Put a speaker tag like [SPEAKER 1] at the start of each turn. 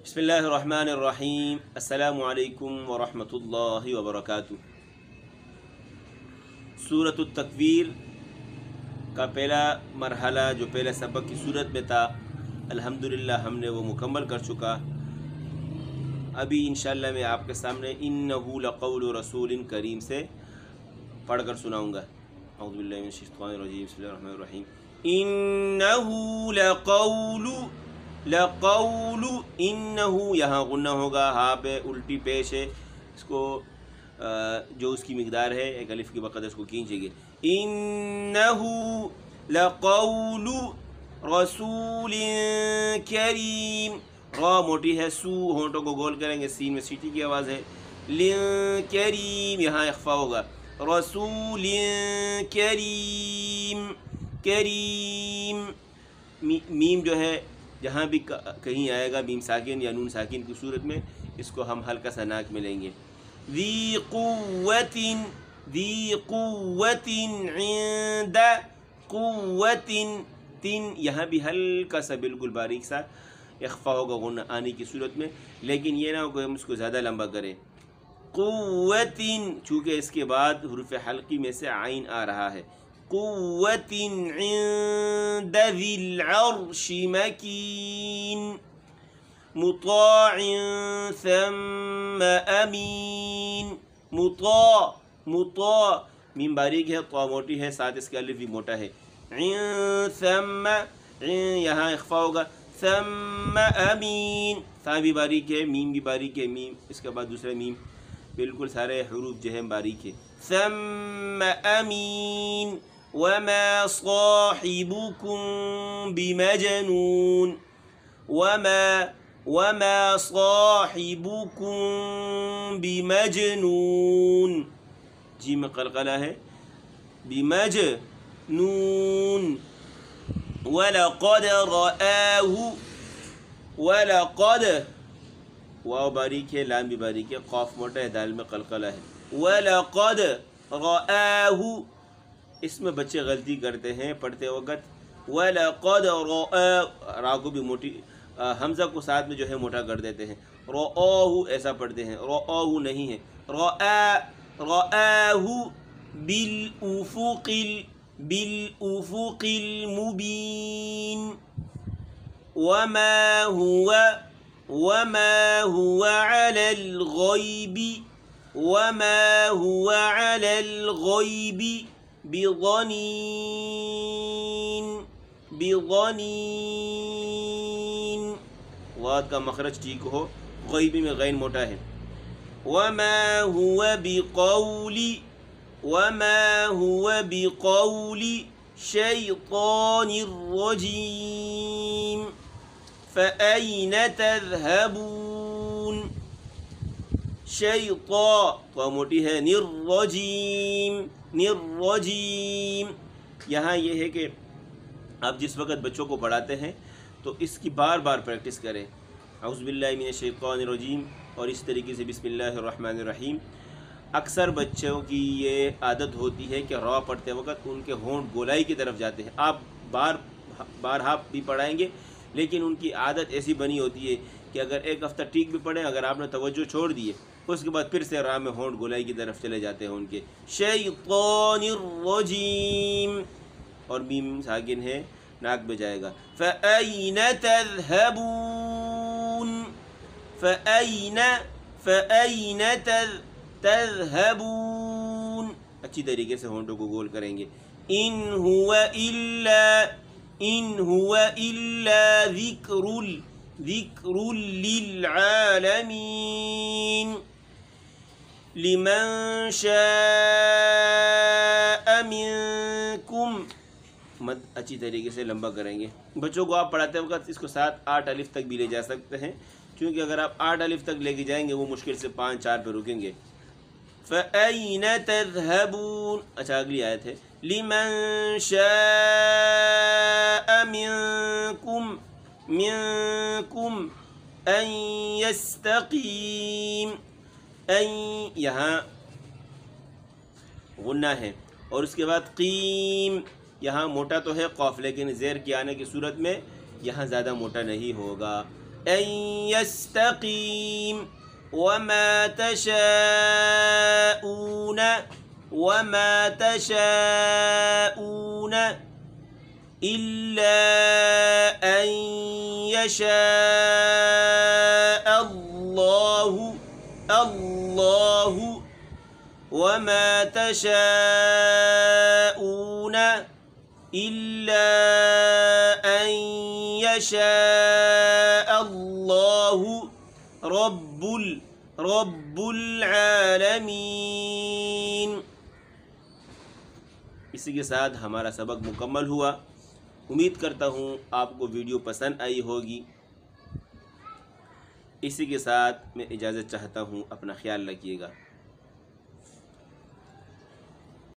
[SPEAKER 1] بسم اللہ الرحمن الرحیم۔ السلام علیکم ورحمۃ اللہ وبرکاتہ۔ سورۃ التکویر کا پہلا مرحلہ جو پہلے سبق کی صورت میں تھا، الحمدللہ ہم نے وہ مکمل کر چکا۔ ابھی انشاءاللہ میں آپ کے سامنے انہ لقول رسول کریم سے پڑھ کر سناؤں گا۔ اعوذ باللہ من الشیطان الرجیم، بسم اللہ الرحمن الرحیم۔ انہ لقول انہو، یہاں غنہ ہوگا، ہاں پہ الٹی پیش ہے، اس کو جو اس کی مقدار ہے ایک الف کی بقدر اس کو کھینچیں گے۔ انہو لقول رسول کریم، را موٹی ہے، سو ہونٹوں کو گول کریں گے، سین میں سیٹی کی آواز ہے، لن کریم یہاں اخفا ہوگا، رسول کریم، کریم میم جو ہے جہاں بھی کہیں آئے گا میم ساکن یا نون ساکن کی صورت میں اس کو ہم ہلکا سا ناک میں لیں گے۔ ذی قوت، ذی قوت عند قوت، تن یہاں بھی ہلکا سا بالکل باریک سا اخفا ہوگا غنہ آنے کی صورت میں، لیکن یہ نہ ہو کہ ہم اس کو زیادہ لمبا کریں۔ قوت، چونکہ اس کے بعد حروف حلقی میں سے عین آ رہا ہے۔ قوت عند ذی العرش مکین، مطاع ثم امین، مطاع، مطاع میم باریک ہے، طا موٹی ہے، ساتھ اس کا الف بھی موٹا ہے۔ ثم یہاں اخفا ہوگا، ثم امین، ثا بھی باریک ہے، میم بھی باریک ہے، میم اس کے بعد دوسرا میم، بالکل سارے حروف جو ہیں باریک ہے۔ ثم امین وما صاحبكم بمجنون، وما صاحبكم بمجنون، جی میں قلقلہ ہے، بمجنون، ولقد رآه، ولقد واو باریک ہے، لام بھی باریک ہے، قاف موٹا ہے، دال میں قلقلہ ہے۔ وَلَقَدْ رَآهُ، اس میں بچے غلطی کرتے ہیں پڑھتے وقت، وَلَقَدْ رَآهُ، را کو بھی موٹی، حمزہ کو ساتھ میں جو ہے موٹا کر دیتے ہیں، رَآهُ ایسا پڑھتے ہیں، رَآهُ نہیں ہے، رَآهُ بِالْأُفُقِ الْمُبِينِ، وما هو على الغيب، وما هو على الغيب بضنين، بضنين، واد کا مخرج ٹھیک ہو، غیبی میں غین موٹا ہے۔ وما هو بقول، وما هو بقول شيطان الرجيم، فأين تذهبون، شیطا تو موٹی ہے، نِرَّجِيم، نِرَّجِيم، یہاں یہ ہے کہ آپ جس وقت بچوں کو پڑھاتے ہیں تو اس کی بار بار پریکٹس کریں، اعوذ باللہ من الشیطان الرجیم، اور اس طریقے سے بسم اللہ الرحمن الرحیم۔ اکثر بچوں کی یہ عادت ہوتی ہے کہ را پڑھتے وقت ان کے ہونٹ گولائی کی طرف جاتے ہیں، آپ بارہا بھی پڑھائیں گے لیکن ان کی عادت ایسی بنی ہوتی ہے کہ اگر ایک ہفتہ ٹھیک بھی پڑھیں، اگر آپ نے توجہ چھوڑ دیے اس کے بعد پھر سے راہ میں ہونٹ گولائی کی طرف چلے جاتے ہیں ان کے۔ شیطان الرجیم، اور میم ساکن ہے، ناک میں جائے گا۔ فَأَيْنَ تَذْهَبُونَ، فَأَيْنَ تَذْهَبُونَ، اچھی طریقے سے ہونٹوں کو گول کریں گے۔ إِنْ هُوَ إِلَّا ذِكْرٌ لِلْعَالَمِينَ، لِمَنْ شَاءَ مِنْكُمْ، مد اچھی طریقے سے لمبا کریں گے۔ بچوں کو آپ پڑھاتے وقت اس کو 7 8 الف تک بھی لے جا سکتے ہیں، کیونکہ اگر آپ 8 الف تک لے کے جائیں گے وہ مشکل سے 5 4 پہ رکیں گے۔ فَأَيْنَ تَذْهَبُونَ، اچھا اگلی آیت ہے، لِمَنْ شَاءَ مِنْكُمْ أَنْ يَسْتَقِيمَ، أَنْ یہاں غنہ ہے، اور اس کے بعد قیم، یہاں موٹا تو ہے قاف لیکن زیر کے آنے کی صورت میں یہاں زیادہ موٹا نہیں ہوگا۔ أن يستقيم وما تشاءون إلا أن يشاء الله وما تشاءون إلا أن يشاء الله رب العالمین۔ اسی کے ساتھ ہمارا سبق مکمل ہوا۔ امید کرتا ہوں آپ کو ویڈیو پسند آئی ہوگی۔ اسی کے ساتھ میں اجازت چاہتا ہوں، اپنا خیال رکھیے گا۔